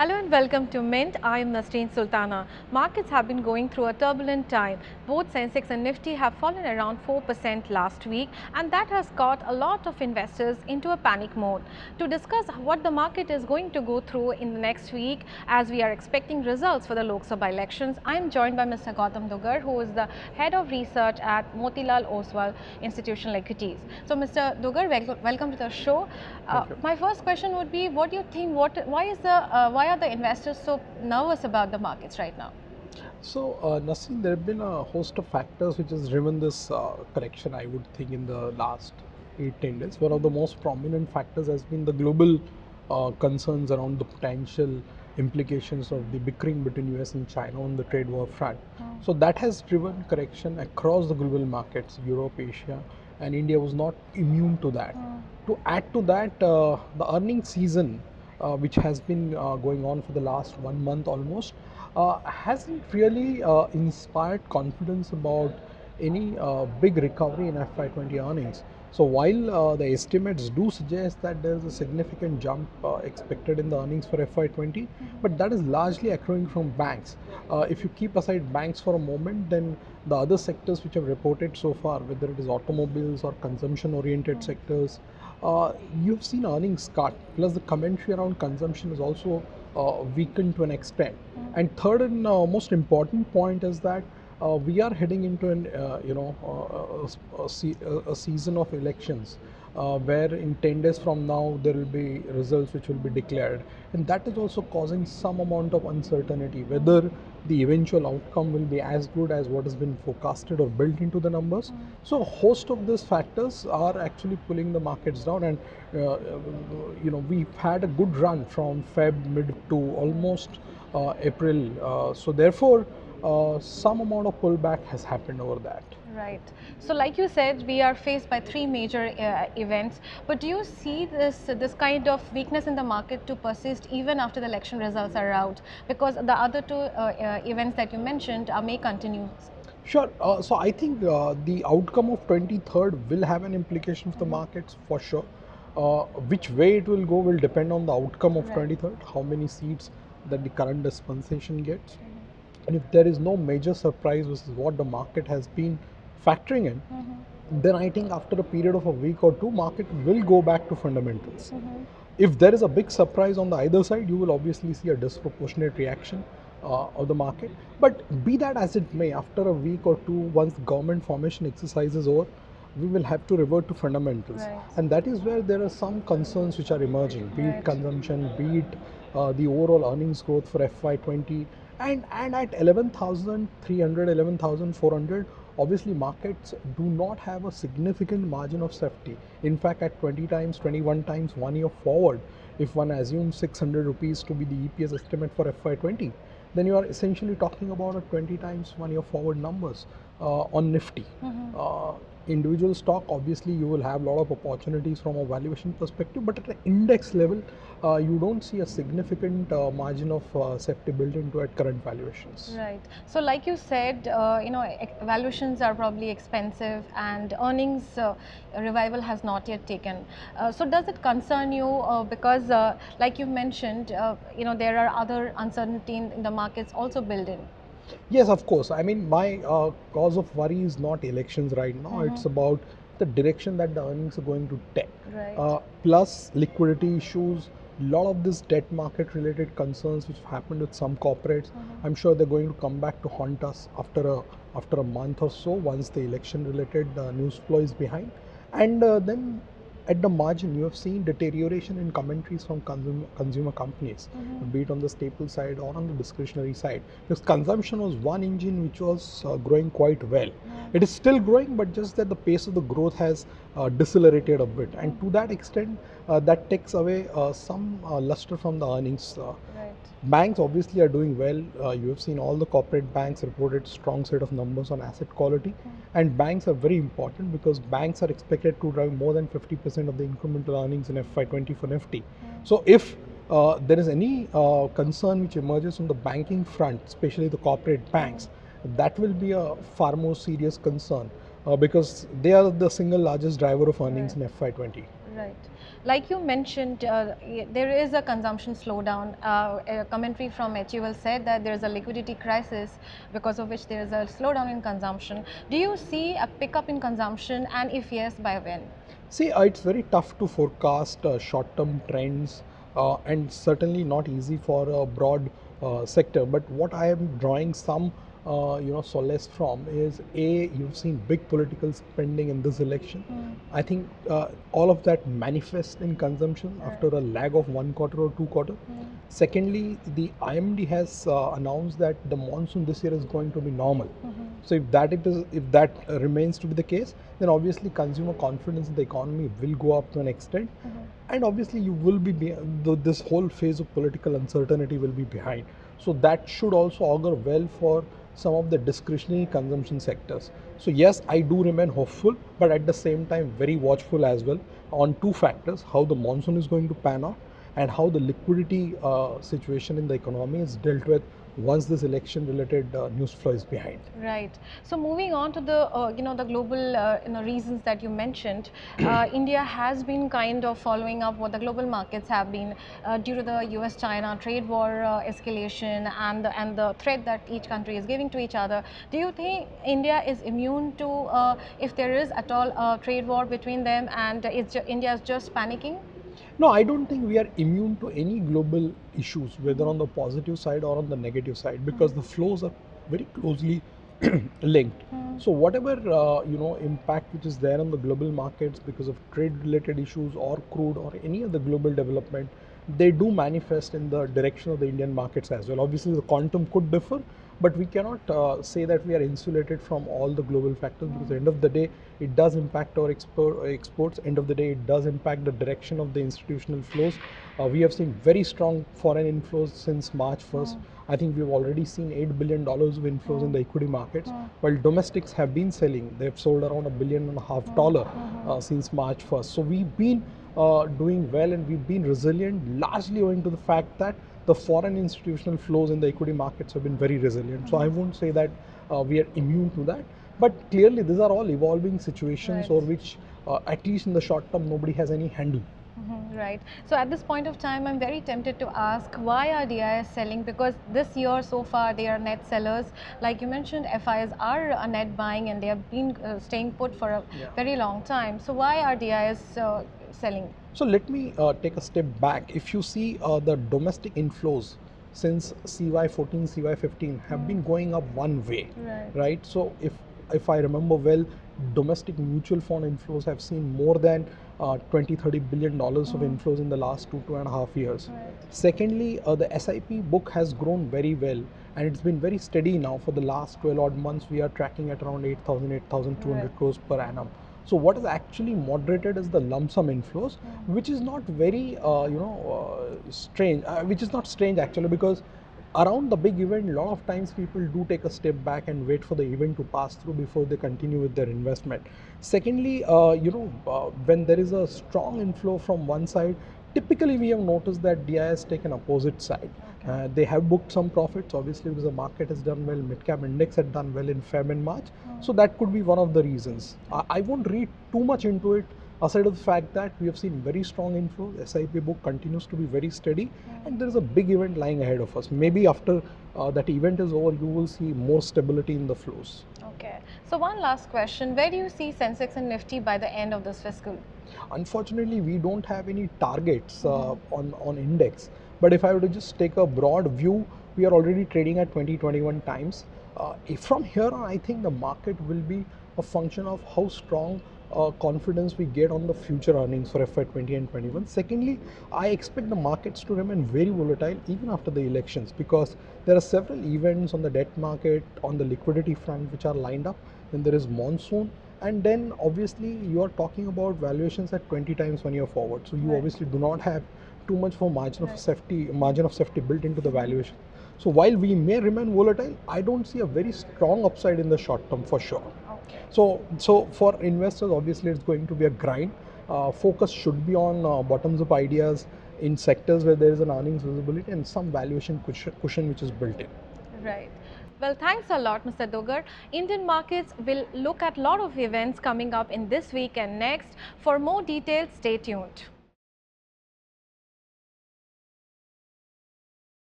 Hello and welcome to Mint. I am Nasrin Sultana. Markets have been going through a turbulent time. Both Sensex and Nifty have fallen around 4% last week, and that has got a lot of investors into a panic mode. To discuss what the market is going to go through in the next week, as we are expecting results for the Lok Sabha elections, I am joined by Mr. Gautam Duggad, who is the head of research at Motilal Oswal Institutional Equities. So, Mr. Duggad, welcome to the show. My first question would be, what do you think? Why are the investors so nervous about the markets right now? So, Nasrin, there have been a host of factors which has driven this correction, I would think, in the last 8-10 days. One of the most prominent factors has been the global concerns around the potential implications of the bickering between US and China on the trade war front. So that has driven correction across the global markets, Europe, Asia, and India was not immune to that. To add to that, the earnings season, which has been going on for the last 1 month almost, hasn't really inspired confidence about any big recovery in FY20 earnings. So while the estimates do suggest that there is a significant jump expected in the earnings for FY20, but that is largely accruing from banks. If you keep aside banks for a moment, then the other sectors which have reported so far, whether it is automobiles or consumption-oriented sectors, you've seen earnings cut. Plus, the commentary around consumption is also weakened to an extent. And third and most important point is that we are heading into an a season of elections where in 10 days from now there will be results which will be declared, and that is also causing some amount of uncertainty whether the eventual outcome will be as good as what has been forecasted or built into the numbers. So a host of these factors are actually pulling the markets down, and we've had a good run from Feb mid to almost April. So therefore, some amount of pullback has happened over that. Right. So, like you said, we are faced by three major events. But do you see this kind of weakness in the market to persist even after the election results are out? Because the other two events that you mentioned may continue. Sure. So I think the outcome of 23rd will have an implication for the markets for sure. Which way it will go will depend on the outcome of 23rd, how many seats that the current dispensation gets. And if there is no major surprise, which is what the market has been factoring in, then I think after a period of a week or two, market will go back to fundamentals. If there is a big surprise on the either side, you will obviously see a disproportionate reaction of the market. But be that as it may, after a week or two, once the government formation exercise is over, we will have to revert to fundamentals. And that is where there are some concerns which are emerging, be it consumption, be it the overall earnings growth for FY20. And at 11,300, 11,400, obviously markets do not have a significant margin of safety. In fact, at 20 times, 21 times 1 year forward, if one assumes 600 rupees to be the EPS estimate for FY20, then you are essentially talking about a 20 times 1 year forward numbers on Nifty. Individual stock, obviously you will have a lot of opportunities from a valuation perspective, but at an index level, you don't see a significant margin of safety built into at current valuations. Right. So, like you said, valuations are probably expensive, and earnings revival has not yet taken. So, does it concern you? Because, like you mentioned, there are other uncertainty in the markets also built in. Yes, of course. I mean, my cause of worry is not elections right now. It's about the direction that the earnings are going to take. Plus liquidity issues, a lot of this debt market related concerns which have happened with some corporates. I'm sure they're going to come back to haunt us after a month or so once the election related news flow is behind. And then at the margin, you have seen deterioration in commentaries from consumer companies, be it on the staple side or on the discretionary side. Because consumption was one engine which was growing quite well. It is still growing, but just that the pace of the growth has decelerated a bit. And to that extent, that takes away some luster from the earnings. Banks obviously are doing well. You have seen all the corporate banks reported strong set of numbers on asset quality, and banks are very important because banks are expected to drive more than 50% of the incremental earnings in FY20 for Nifty. So if there is any concern which emerges on the banking front, especially the corporate banks, that will be a far more serious concern because they are the single largest driver of earnings in FY20. Right. Like you mentioned, there is a consumption slowdown. A commentary from HUL said that there is a liquidity crisis because of which there is a slowdown in consumption. Do you see a pickup in consumption, and if yes, by when? See, it's very tough to forecast short-term trends, and certainly not easy for a broad sector. But what I am drawing some, solace from is you've seen big political spending in this election. I think all of that manifests in consumption after a lag of 1 quarter or 2 quarter. Secondly, the IMD has announced that the monsoon this year is going to be normal. So if that remains to be the case, then obviously consumer confidence in the economy will go up to an extent, and obviously you will be this whole phase of political uncertainty will be behind. So that should also augur well for some of the discretionary consumption sectors. So yes, I do remain hopeful, but at the same time very watchful as well on two factors: how the monsoon is going to pan out, and how the liquidity situation in the economy is dealt with once this election related news flow is behind. Right. So moving on to the the global reasons that you mentioned, India has been kind of following up what the global markets have been due to the U.S.-China trade war escalation and the threat that each country is giving to each other. Do you think India is immune to if there is at all a trade war between them, and India is just panicking? No, I don't think we are immune to any global issues, whether on the positive side or on the negative side, because the flows are very closely linked. So whatever impact which is there on the global markets because of trade-related issues or crude or any other global development, they do manifest in the direction of the Indian markets as well. Obviously, the quantum could differ, but we cannot say that we are insulated from all the global factors, because at the end of the day, it does impact our exports. End of the day, it does impact the direction of the institutional flows. We have seen very strong foreign inflows since March 1st. I think we've already seen $8 billion of inflows in the equity markets, while domestics have been selling. They've sold around $1.5 billion since March 1st. So we've been doing well, and we've been resilient, largely owing to the fact that the foreign institutional flows in the equity markets have been very resilient. So I won't say that we are immune to that, but clearly these are all evolving situations over which, at least in the short term, nobody has any handle. Right. So at this point of time, I'm very tempted to ask, why are DIs selling? Because this year so far they are net sellers. Like you mentioned, FIs are a net buying, and they have been staying put for a very long time. So why are DIs selling? So let me take a step back. If you see the domestic inflows since CY14, CY15 have been going up one way, right? So if I remember well, domestic mutual fund inflows have seen more than 20-30 billion dollars of inflows in the last 2.5 years. Secondly, the SIP book has grown very well, and it's been very steady now for the last 12 odd months. We are tracking at around 8,200 crores per annum. So what is actually moderated is the lump sum inflows, which is not very strange. Which is not strange actually, because around the big event, a lot of times people do take a step back and wait for the event to pass through before they continue with their investment. Secondly, when there is a strong inflow from one side, typically we have noticed that DI has taken opposite side. They have booked some profits, obviously, because the market has done well. Mid-cap index had done well in Feb and March. So that could be one of the reasons. I won't read too much into it, aside of the fact that we have seen very strong inflows. SIP book continues to be very steady, and there is a big event lying ahead of us. Maybe after that event is over, you will see more stability in the flows. Okay. So one last question. Where do you see Sensex and Nifty by the end of this fiscal? Unfortunately, we don't have any targets on index. But if I were to just take a broad view, we are already trading at 20-21 times. From here on, I think the market will be a function of how strong confidence we get on the future earnings for FY20 and 21. Secondly, I expect the markets to remain very volatile even after the elections, because there are several events on the debt market, on the liquidity front, which are lined up. Then there is monsoon, and then obviously you are talking about valuations at 20 times 1 year forward. So you obviously do not have too much for margin of safety built into the valuation. So while we may remain volatile, I don't see a very strong upside in the short term for sure. Okay. So for investors, obviously it's going to be a grind. Focus should be on bottoms up ideas in sectors where there is an earnings visibility and some valuation cushion which is built in. Right. Well, thanks a lot, Mr. Duggad. Indian markets will look at a lot of events coming up in this week and next. For more details, stay tuned.